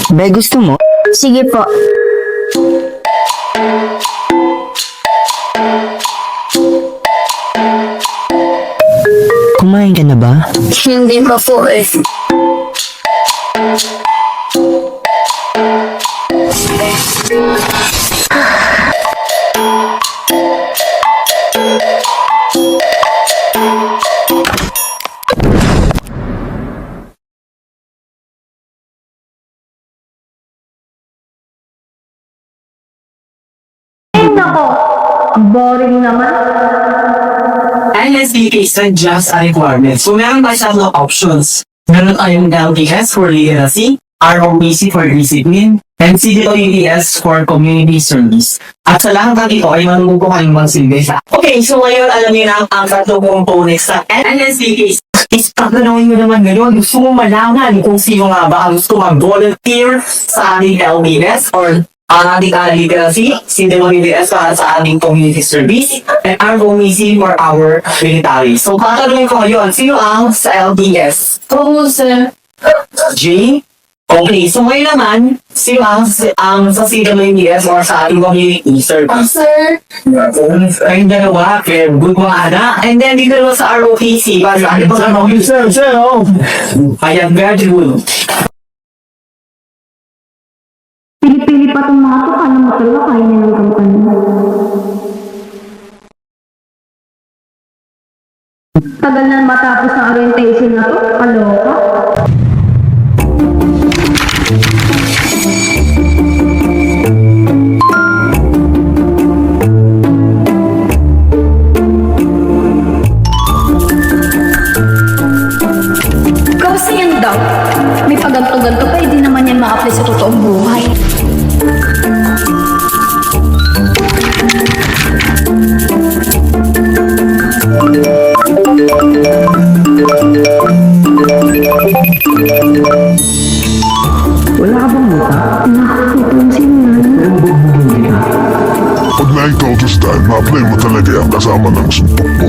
Be, gusto mo? Sige po. Kumain ka na ba? Hindi pa po eh. Ay nako, boring naman. NSDK is not just a requirement. So meron tayo sa mga options. Meron tayong LDS for literacy, ROBC for discipline, and CDOEDS for community service. At sa lahat ng ito ay manunupo kayong mga silbi. Okay, so ngayon alam niyo na ang tatlong components sa NSDK. Is tatanungin nyo naman ngayon, gusto mo malaman kung sino nga ba ang gusto mag-volunteer sa ating LDS or ang ating literacy, CDOEDS para sa ating community service, and ROBC for our military. So tatanungin ko ngayon, sino ang sa LDS? Oo, sir. J? Okay, so ngayon naman, sino ang sa CWDS or sa ating community service? Sir. Ay, dalawa, kaya good mga ana. And then, dito naman sa ROTC, para sa ating community service, ayan, very good. Pili-pili pa itong mga to. Kala mo talaga kaya niya ng kampanya. Tagal na matapos ang orientation na to. Kaloka. Kasi yan daw. May paganto-ganto pa, hindi naman yan ma-apply sa totoong buhay. Wala ka bang mukha? Nakukusin na. Pag na-ikaw to style, ma-apply mo talaga yan kasama ng sumpok mo.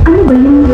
Ano ba yun?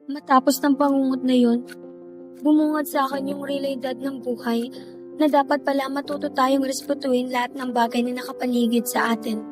Matapos ng pangungot na yun, bumungad sa akin yung realidad ng buhay na dapat pala matuto tayong respetuhin lahat ng bagay na nakapaligid sa atin.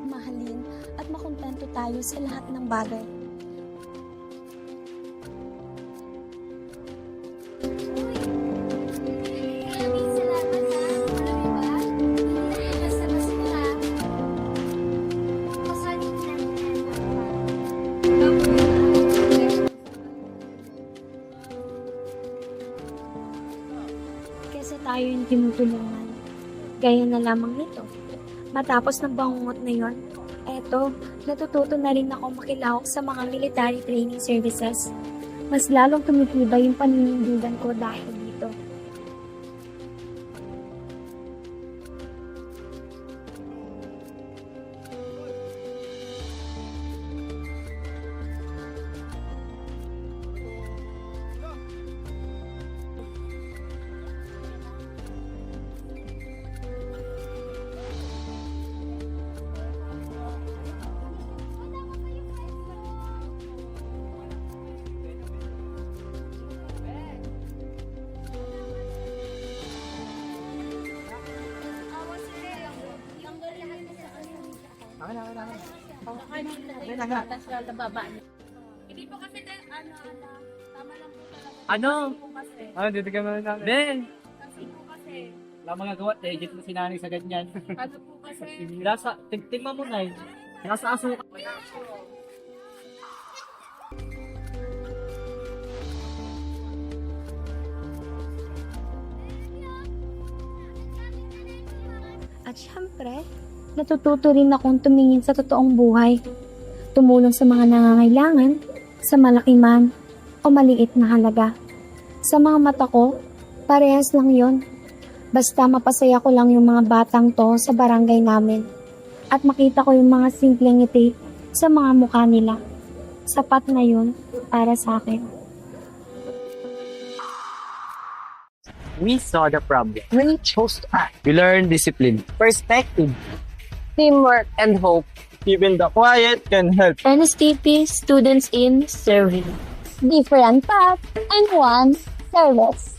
Mahalin at makontento tayo sa lahat ng bagay. Kesa tayo yung tinutulungan. Gaya na lamang nito. Matapos ng bangungot na yon, eto, natututo na rin ako makilahok sa mga military training services. Mas lalong tumitibay yung paninindigan ko dahil dito. Ano? Ano, dito ka na namin. Ben! Wala mga gawa, legit mo si nanay sa ganyan. Ano po kasi? Nasa, tingnan mo na eh. Nasa aso. At syempre, natututo rin akong tumingin sa totoong buhay. Tumulong sa mga nangangailangan, sa malaki man o maliit na halaga. Sa mga mata ko, parehas lang yon. Basta mapasaya ko lang yung mga batang to sa barangay namin. At makita ko yung mga simpleng ngiti sa mga mukha nila. Sapat na yun para sa akin. We saw the problem. We chose to act. We learned discipline, perspective, teamwork, and hope. Even the quiet can help. NSTP students in serving. Different path and one service.